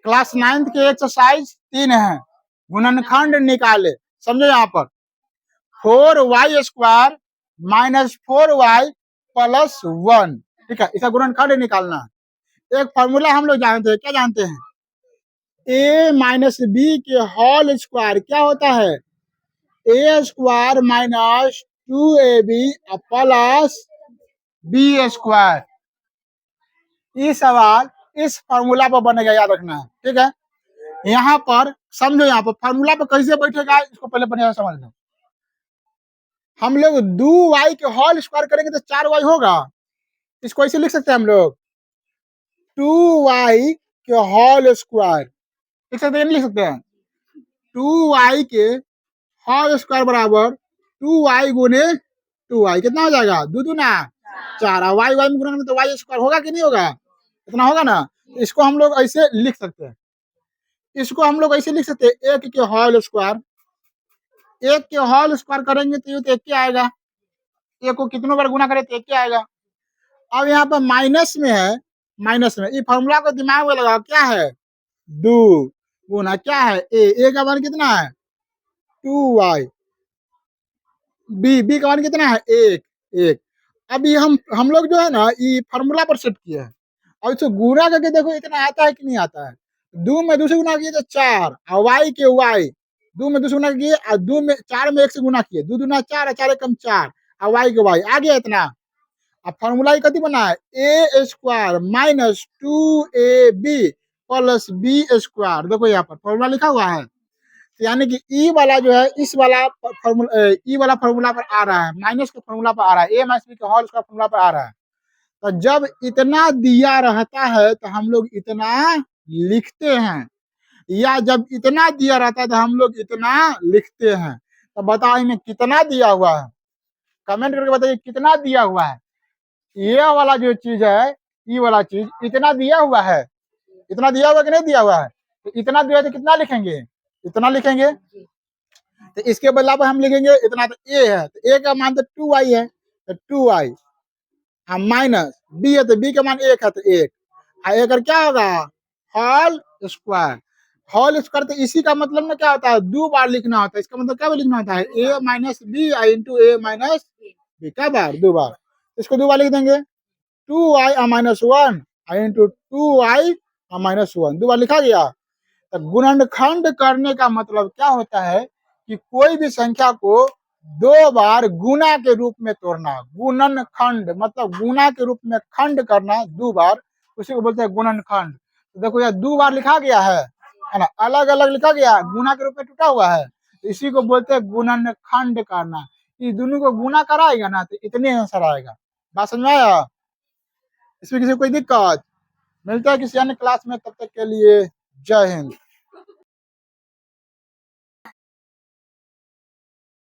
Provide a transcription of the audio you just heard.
Class 9th के exercise 3 है, गुणनखंड निकाले। समझो यहाँ पर 4y² माइनस 4y प्लस 1, ठीक है, इसका गुणनखंड निकालना है। एक फॉर्मूला हम लोग जानते हैं, क्या जानते हैं? a माइनस बी के होल स्क्वायर क्या होता है? a² minus 2ab plus b²। ये सवाल इस फॉर्मूला पर बनेगा, याद रखना है, ठीक है। यहाँ पर समझो, यहाँ पर फॉर्मूला पर कैसे बैठेगा इसको पहले बढ़िया समझ लो। हम लोग 2y के होल स्क्वायर करेंगे तो 4y होगा। इसको ऐसे लिख सकते हैं हम लोग 2y के होल स्क्वायर, लिख सकते हैं, नहीं लिख सकते हैं? 2y के होल स्क्वायर बराबर 2y गुने 2y, कितना हो जाएगा? 2 दूना 4, और y में गुना तो y स्क्वायर होगा कि नहीं होगा? इतना होगा ना। इसको हम लोग ऐसे लिख सकते हैं, इसको हम लोग ऐसे लिख सकते हैं 1 के होल स्क्वायर। 1 के होल स्क्वायर करेंगे तो ये तो 1 आएगा, 1 को कितनों बार गुना करें तो 1 आएगा। अब यहाँ पर माइनस में है, माइनस में ये फॉर्मूला को दिमाग में लगाओ, क्या है? 2 गुना क्या है? a का मान कितना है? 2y, b का मान कितना है? 1। अभी हम लोग जो है ना ये फॉर्मूला पर सेट किया है, और इसको गुना करके देखो इतना आता है कि नहीं आता है। 2 में 2 से गुना किए तो 4, और y के y 2 में 2 से गुना किए, और 2 में 4 में 1 से गुना किए, 2 दूना 4, 4 एकम 4, और y के y आ गया इतना। अब फॉर्मूला कति बना है? a² minus 2ab plus b²। देखो यहाँ पर फॉर्मूला लिखा हुआ है, यानी कि ई वाला जो है इस वाला फॉर्मूला, ई वाला फॉर्मूला पर आ रहा है, माइनस के फॉर्मूला पर आ रहा है, a माइनस बी के होल स्क्वायर फॉर्मूला पर आ रहा है। तो जब इतना दिया रहता है तो हम लोग इतना लिखते हैं, या जब इतना दिया रहता है तो हम लोग इतना लिखते हैं। तो बताओ इनमें कितना दिया हुआ है? कमेंट करके बताइए कितना दिया हुआ है। ये वाला जो चीज है, ये वाला चीज इतना दिया हुआ है, इतना दिया हुआ कि नहीं दिया हुआ है? तो इतना दिया है तो कितना लिखेंगे? इतना लिखेंगे। तो इसके बदला पर हम लिखेंगे इतना, तो a है तो a का मान तो 2y है, तो 2y, माइनस b है तो b का मान 1 है तो 1, एक क्या होगा? Whole square. होल स्क्वायर तो इसी का मतलब में क्या होता है? 2 बार लिखना होता है। इसका मतलब क्या लिखना होता है? a minus B into a minus B, क्या बार? 2 बार। इसको 2 बार लिख देंगे, 2y minus 1 into 2y minus 1, 2 बार लिखा गया। तो गुणनखंड करने का मतलब क्या होता है कि कोई भी संख्या को 2 बार गुना के रूप में तोड़ना। गुणनखंड मतलब गुना के रूप में खंड करना 2 बार, उसी को बोलते हैं गुणनखंड। तो देखो यहाँ 2 बार लिखा गया है ना, अलग अलग लिखा गया, गुना के रूप में टूटा हुआ है, तो इसी को बोलते हैं गुणनखंड करना। ये दोनों को गुना कराएगा ना तो इतने आंसर आएगा। बात समझ में आया? इसमें किसी को कोई दिक्कत? मिलता है किसी अन्य क्लास में, तब तक के लिए जय हिंद।